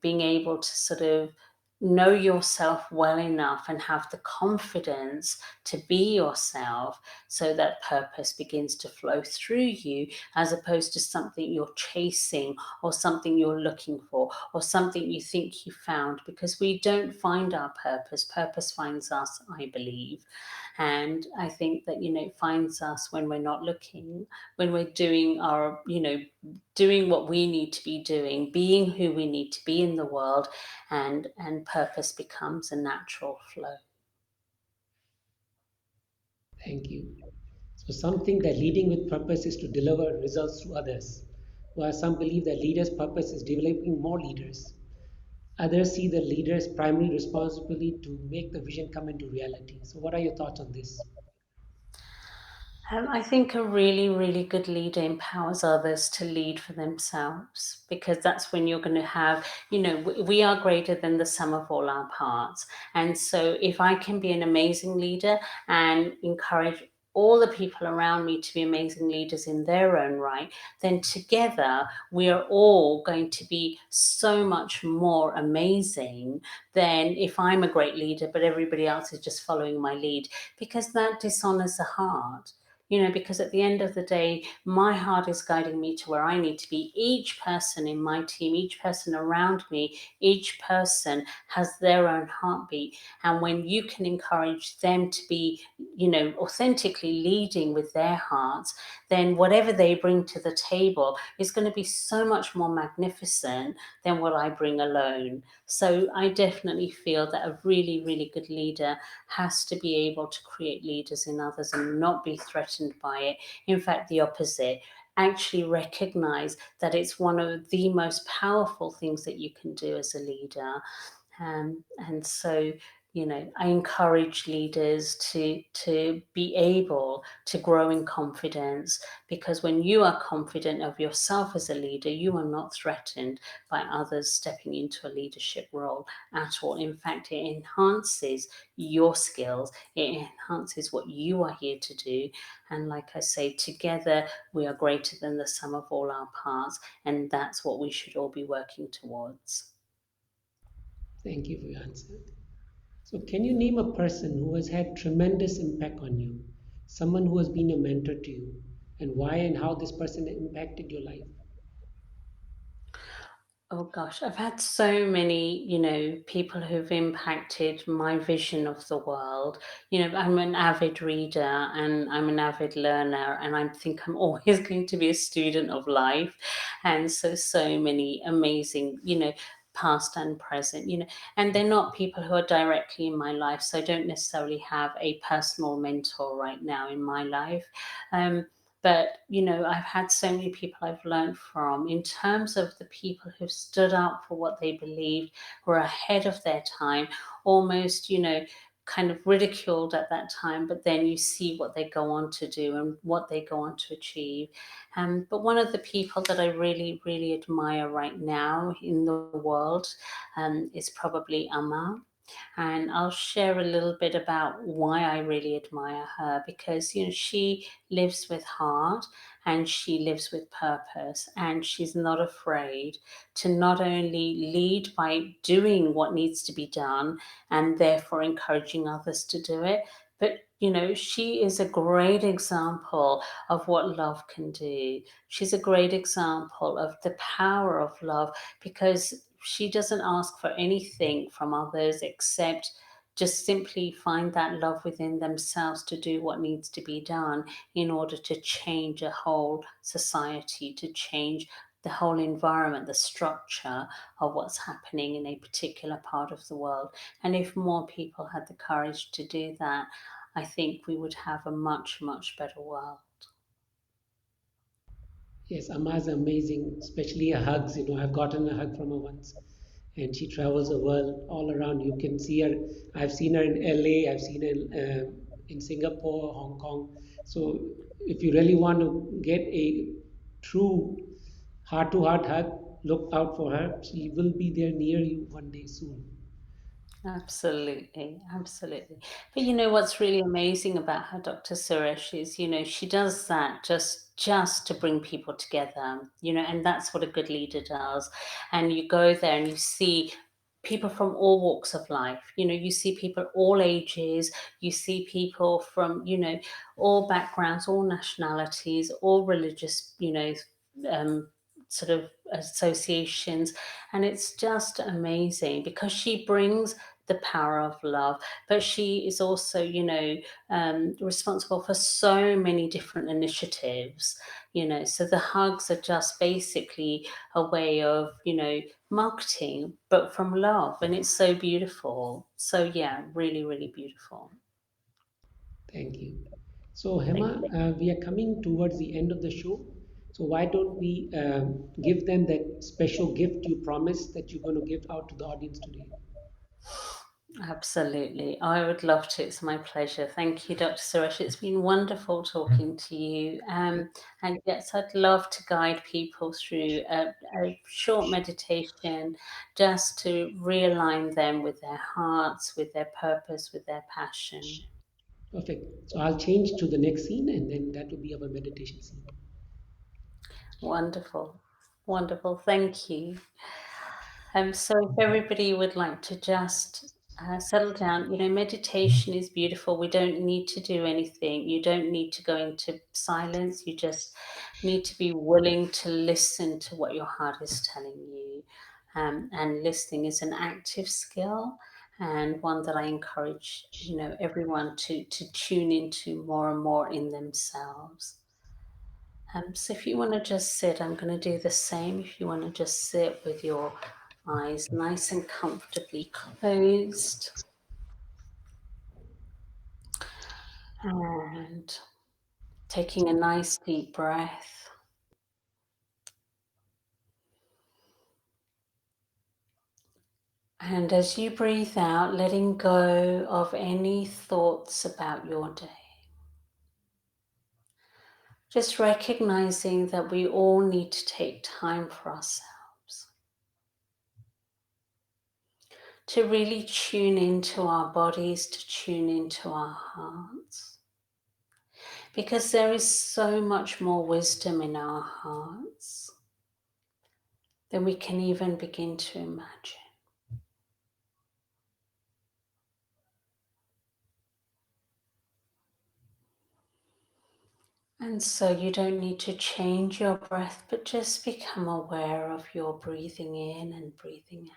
[SPEAKER 2] being able to sort of know yourself well enough and have the confidence to be yourself, so that purpose begins to flow through you, as opposed to something you're chasing or something you're looking for or something you think you found, because we don't find our purpose finds us, I believe. And I think that, it finds us when we're not looking, when we're doing our, doing what we need to be doing, being who we need to be in the world, and purpose becomes a natural flow.
[SPEAKER 1] Thank you. So some think that leading with purpose is to deliver results to others, while some believe that leaders' purpose is developing more leaders. Others see the leader's primary responsibility to make the vision come into reality. So what are your thoughts on this?
[SPEAKER 2] I think a really, really good leader empowers others to lead for themselves, because that's when you're going to have, we are greater than the sum of all our parts. And so if I can be an amazing leader and encourage all the people around me to be amazing leaders in their own right, then together we are all going to be so much more amazing than if I'm a great leader, but everybody else is just following my lead, because that dishonors the heart. Because at the end of the day, my heart is guiding me to where I need to be. Each person in my team, each person around me, each person has their own heartbeat. And when you can encourage them to be, authentically leading with their hearts, then whatever they bring to the table is going to be so much more magnificent than what I bring alone. So I definitely feel that a really, really good leader has to be able to create leaders in others and not be threatened by it. In fact, the opposite. Actually, recognize that it's one of the most powerful things that you can do as a leader. And so, I encourage leaders to be able to grow in confidence, because when you are confident of yourself as a leader, you are not threatened by others stepping into a leadership role at all. In fact, it enhances your skills, it enhances what you are here to do. And like I say, together we are greater than the sum of all our parts, and that's what we should all be working towards.
[SPEAKER 1] Thank you for your answer. So, can you name a person who has had tremendous impact on you? Someone who has been a mentor to you, and why and how this person impacted your life?
[SPEAKER 2] Oh gosh, I've had so many, people who've impacted my vision of the world. I'm an avid reader and I'm an avid learner, and I think I'm always going to be a student of life. And so many amazing, past and present, and they're not people who are directly in my life. So I don't necessarily have a personal mentor right now in my life. But I've had so many people I've learned from, in terms of the people who've stood up for what they believed, were ahead of their time, almost kind of ridiculed at that time, but then you see what they go on to do and what they go on to achieve. But one of the people that I really, really admire right now in the world is probably Amma. And I'll share a little bit about why I really admire her, because she lives with heart and she lives with purpose, and she's not afraid to not only lead by doing what needs to be done and therefore encouraging others to do it, but she is a great example of what love can do. She's a great example of the power of love, because she doesn't ask for anything from others except just simply find that love within themselves to do what needs to be done in order to change a whole society, to change the whole environment, the structure of what's happening in a particular part of the world. And if more people had the courage to do that, I think we would have a much, much better world.
[SPEAKER 1] Yes, Amma's amazing, especially her hugs. I've gotten a hug from her once, and she travels the world all around. You can see her. I've seen her in LA. I've seen her in Singapore, Hong Kong. So, if you really want to get a true heart-to-heart hug, look out for her. She will be there near you one day soon.
[SPEAKER 2] Absolutely, absolutely. But what's really amazing about her, Dr. Suresh, is she does that just to bring people together, and that's what a good leader does. And you go there and you see people from all walks of life. You see people all ages, you see people from all backgrounds, all nationalities, all religious, um, sort of associations, and it's just amazing because she brings the power of love, but she is also, responsible for so many different initiatives. So the hugs are just basically a way of, marketing, but from love, and it's so beautiful. So yeah, really, really beautiful.
[SPEAKER 1] Thank you. So,
[SPEAKER 2] Thank
[SPEAKER 1] Hema,
[SPEAKER 2] you.
[SPEAKER 1] we are coming towards the end of the show. So, why don't we give them that special gift you promised that you're going to give out to the audience today?
[SPEAKER 2] Absolutely. I would love to. It's my pleasure. Thank you, Dr. Suresh. It's been wonderful talking to you. And yes, I'd love to guide people through a short meditation just to realign them with their hearts, with their purpose, with their passion.
[SPEAKER 1] Perfect. So I'll change to the next scene, and then that will be our meditation scene.
[SPEAKER 2] Wonderful. Wonderful. Thank you. So if everybody would like to just settle down, meditation is beautiful. We don't need to do anything. You don't need to go into silence. You just need to be willing to listen to what your heart is telling you. And listening is an active skill and one that I encourage, everyone to tune into more and more in themselves. So if you want to just sit, I'm going to do the same. If you want to just sit with your eyes nice and comfortably closed and taking a nice deep breath. And as you breathe out, letting go of any thoughts about your day. Just recognizing that we all need to take time for ourselves, to really tune into our bodies, to tune into our hearts. Because there is so much more wisdom in our hearts than we can even begin to imagine. And so you don't need to change your breath, but just become aware of your breathing in and breathing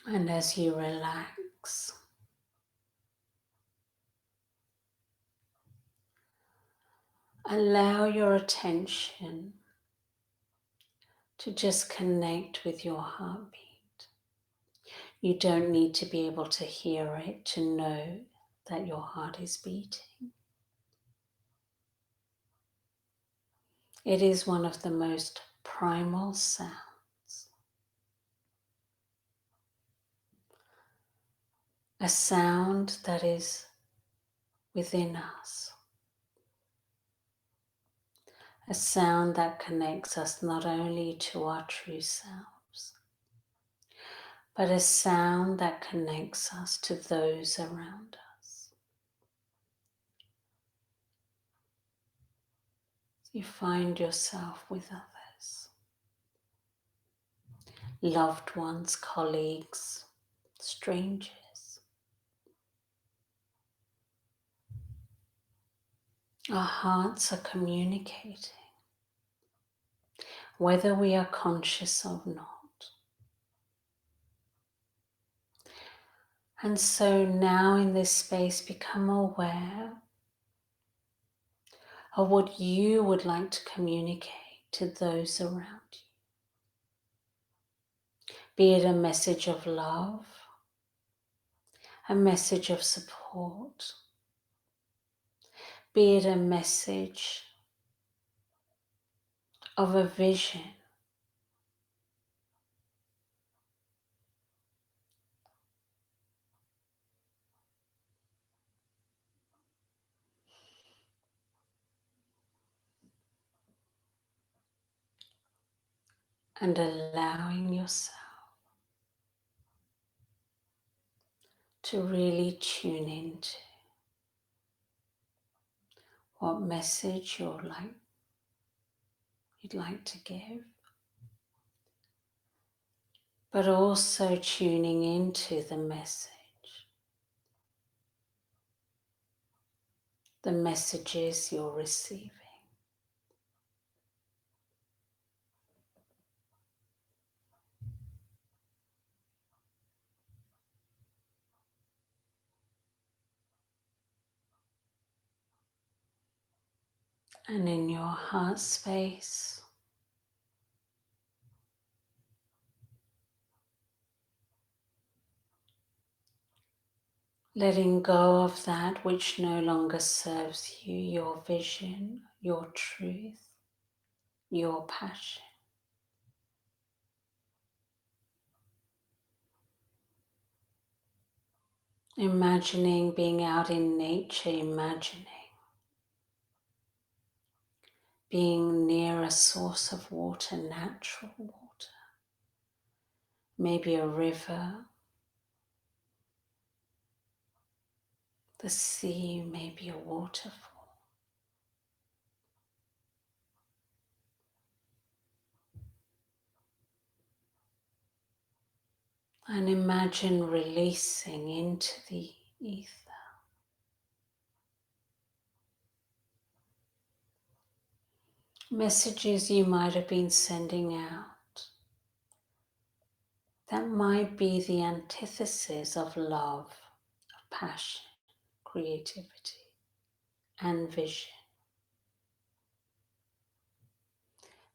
[SPEAKER 2] out. And as you relax, allow your attention to just connect with your heartbeat. You don't need to be able to hear it to know that your heart is beating. It is one of the most primal sounds, a sound that is within us, a sound that connects us not only to our true selves, but a sound that connects us to those around us. You find yourself with others, loved ones, colleagues, strangers. Our hearts are communicating, whether we are conscious or not. And so now in this space, become aware of what you would like to communicate to those around you. Be it a message of love, a message of support, be it a message of a vision. And allowing yourself to really tune into what message you'd like to give, but also tuning into the messages you're receiving. And in your heart space, letting go of that which no longer serves you, your vision, your truth, your passion. Imagining being out in nature, imagining being near a source of water, natural water, maybe a river, the sea, maybe a waterfall. And imagine releasing into the ether messages you might have been sending out that might be the antithesis of love, of passion, creativity, and vision.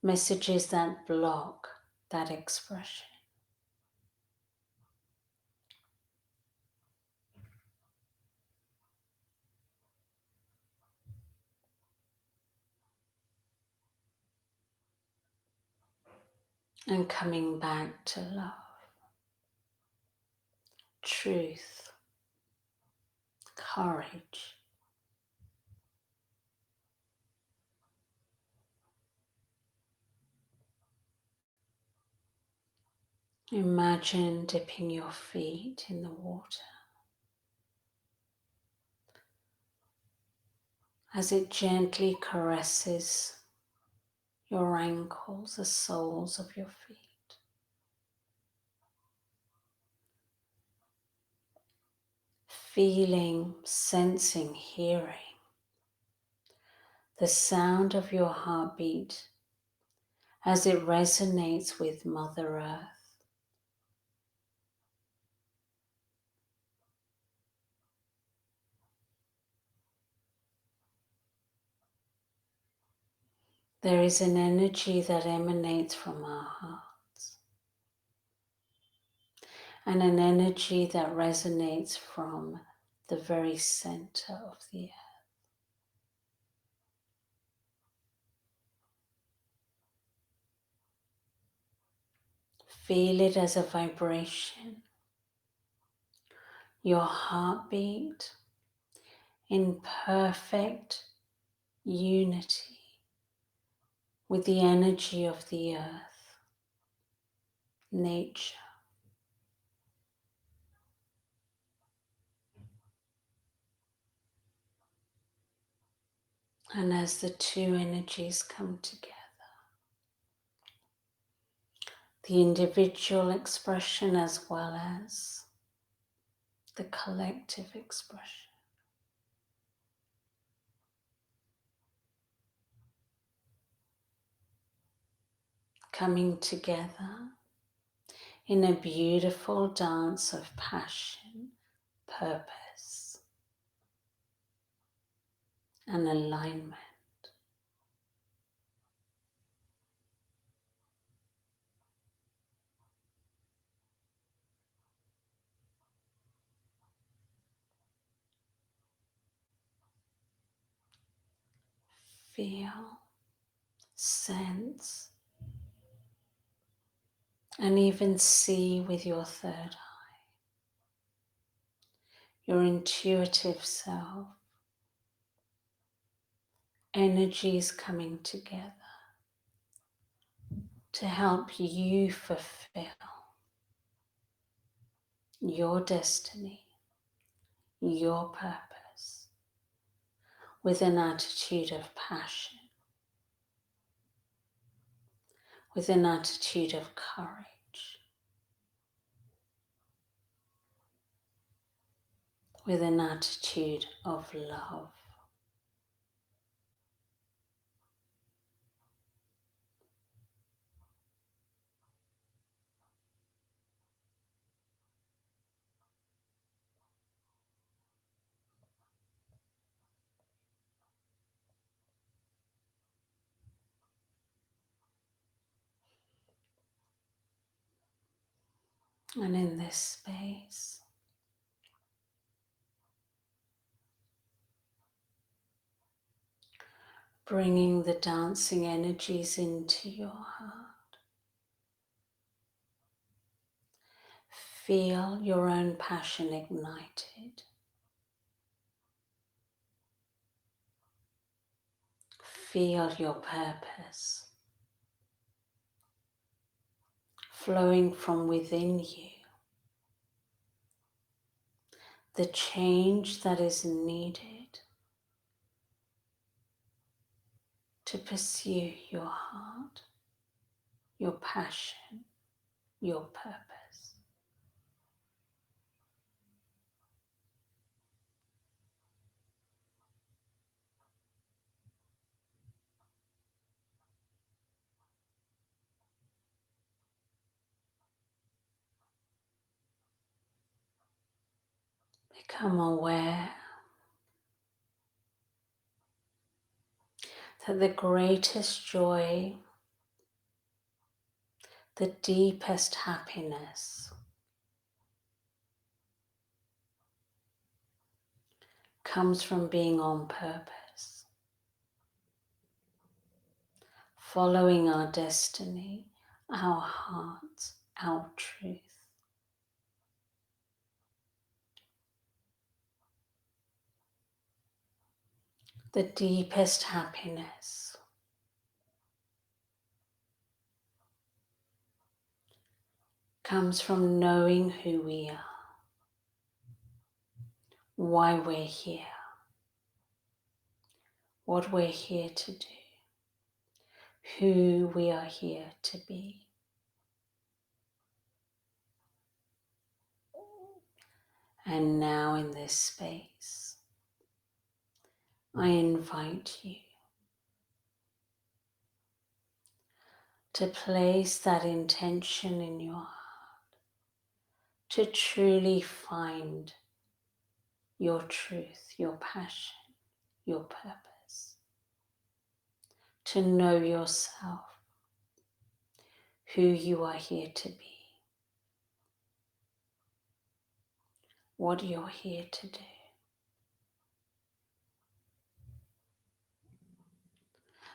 [SPEAKER 2] Messages that block that expression. And coming back to love, truth, courage. Imagine dipping your feet in the water as it gently caresses your ankles, the soles of your feet. Feeling, sensing, hearing the sound of your heartbeat as it resonates with Mother Earth. There is an energy that emanates from our hearts and an energy that resonates from the very center of the earth. Feel it as a vibration, your heartbeat in perfect unity with the energy of the earth, nature. And as the two energies come together, the individual expression as well as the collective expression, coming together in a beautiful dance of passion, purpose, and alignment. Feel, sense, and even see with your third eye, your intuitive self, energies coming together to help you fulfill your destiny, your purpose, with an attitude of passion, with an attitude of courage, with an attitude of love. And in this space, bringing the dancing energies into your heart, Feel your own passion ignited. Feel your purpose flowing from within you. The change that is needed to pursue your heart, your passion, your purpose. Become aware that the greatest joy, the deepest happiness comes from being on purpose, following our destiny, our hearts, our truth. The deepest happiness comes from knowing who we are, why we're here, what we're here to do, who we are here to be. And now in this space, I invite you to place that intention in your heart, to truly find your truth, your passion, your purpose, to know yourself, who you are here to be, what you're here to do,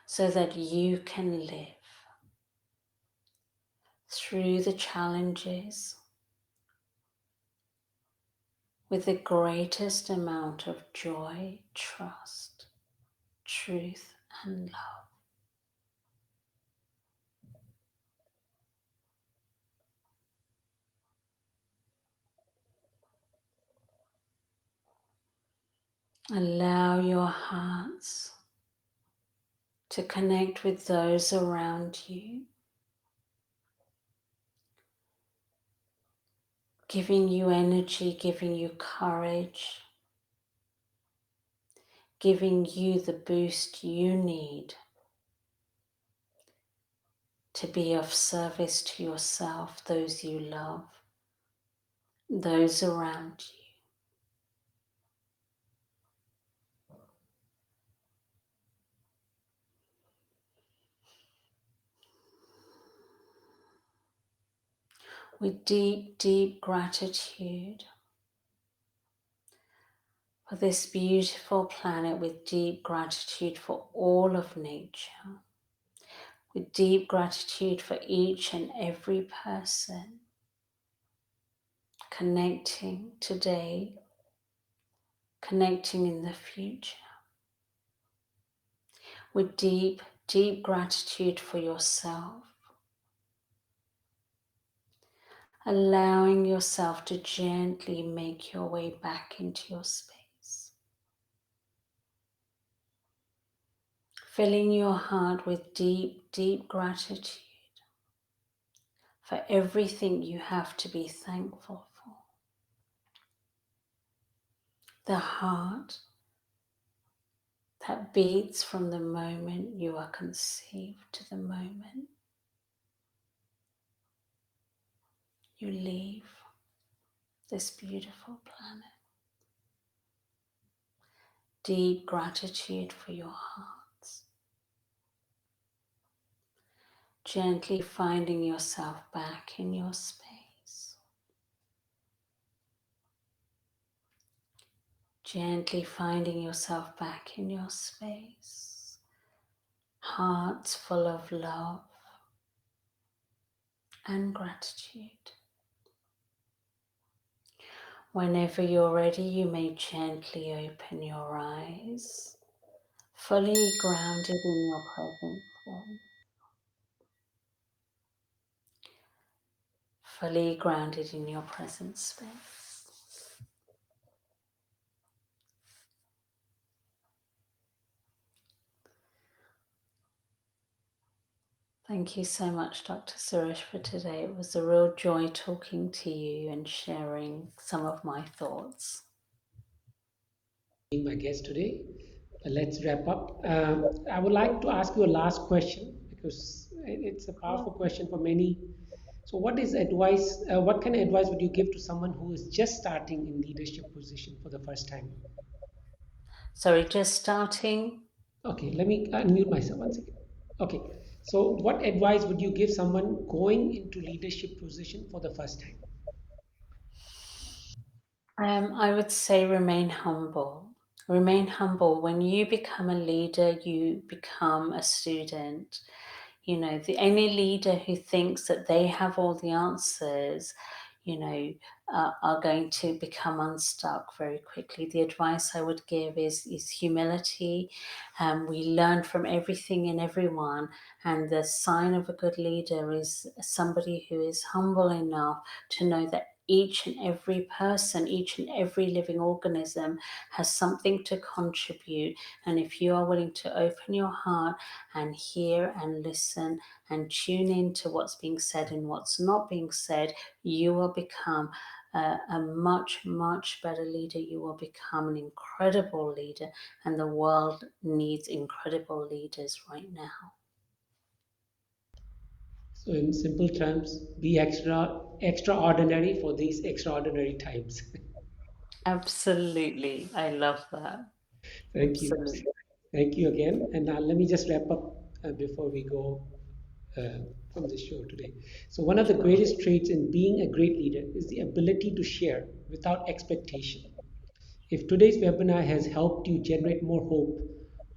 [SPEAKER 2] so that you can live through the challenges with the greatest amount of joy, trust, truth, and love. Allow your hearts to connect with those around you, giving you energy, giving you courage, giving you the boost you need to be of service to yourself, those you love, those around you. With deep, deep gratitude for this beautiful planet, with deep gratitude for all of nature, with deep gratitude for each and every person connecting today, connecting in the future, with deep, deep gratitude for yourself, allowing yourself to gently make your way back into your space, filling your heart with deep, deep gratitude for everything you have to be thankful for. The heart that beats from the moment you are conceived to the moment you leave this beautiful planet. Deep gratitude for your hearts. Gently finding yourself back in your space. Gently finding yourself back in your space. Hearts full of love and gratitude. Whenever you're ready, you may gently open your eyes, fully grounded in your present space. Fully grounded in your present space. Thank you so much, Dr. Suresh, for today. It was a real joy talking to you and sharing some of my thoughts.
[SPEAKER 1] Being my guest today. Let's wrap up. I would like to ask you a last question because it's a powerful question for many. So, what is advice? What kind of advice would you give to someone who is just starting in leadership position for the first time?
[SPEAKER 2] Sorry, just starting.
[SPEAKER 1] Okay, let me unmute myself one second. Okay, so what advice would you give someone going into leadership position for the first time?
[SPEAKER 2] I would say remain humble. Remain humble. When you become a leader, you become a student. You know, any leader who thinks that they have all the answers, you know, are going to become unstuck very quickly. The advice I would give is humility. We learn from everything and everyone, and the sign of a good leader is somebody who is humble enough to know that each and every person, each and every living organism has something to contribute. And if you are willing to open your heart and hear and listen and tune in to what's being said and what's not being said, you will become a much, much better leader. You will become an incredible leader, and the world needs incredible leaders right now.
[SPEAKER 1] So, in simple terms, be extraordinary for these extraordinary times.
[SPEAKER 2] Absolutely. I love that.
[SPEAKER 1] Thank you.
[SPEAKER 2] Absolutely.
[SPEAKER 1] Thank you again. And now let me just wrap up before we go uh, from the show today. So, one of the
[SPEAKER 2] Sure.
[SPEAKER 1] greatest traits in being a great leader is the ability to share without expectation. If today's webinar has helped you generate more hope,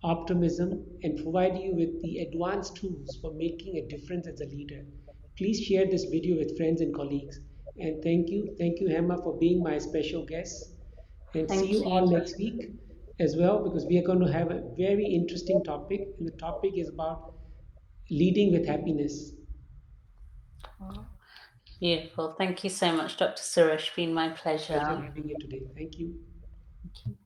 [SPEAKER 1] optimism, and provide you with the advanced tools for making a difference as a leader, please share this video with friends and colleagues. And thank you, Hema, for being my special guest. And see you
[SPEAKER 2] Thank
[SPEAKER 1] all
[SPEAKER 2] you.
[SPEAKER 1] next week as well, because we are going to have a very interesting topic. And the topic is about leading with happiness.
[SPEAKER 2] Beautiful. Thank you so much, Dr. Suresh. Been my
[SPEAKER 1] Pleasure
[SPEAKER 2] pleasure.
[SPEAKER 1] having you today. Thank you.
[SPEAKER 2] Thank you.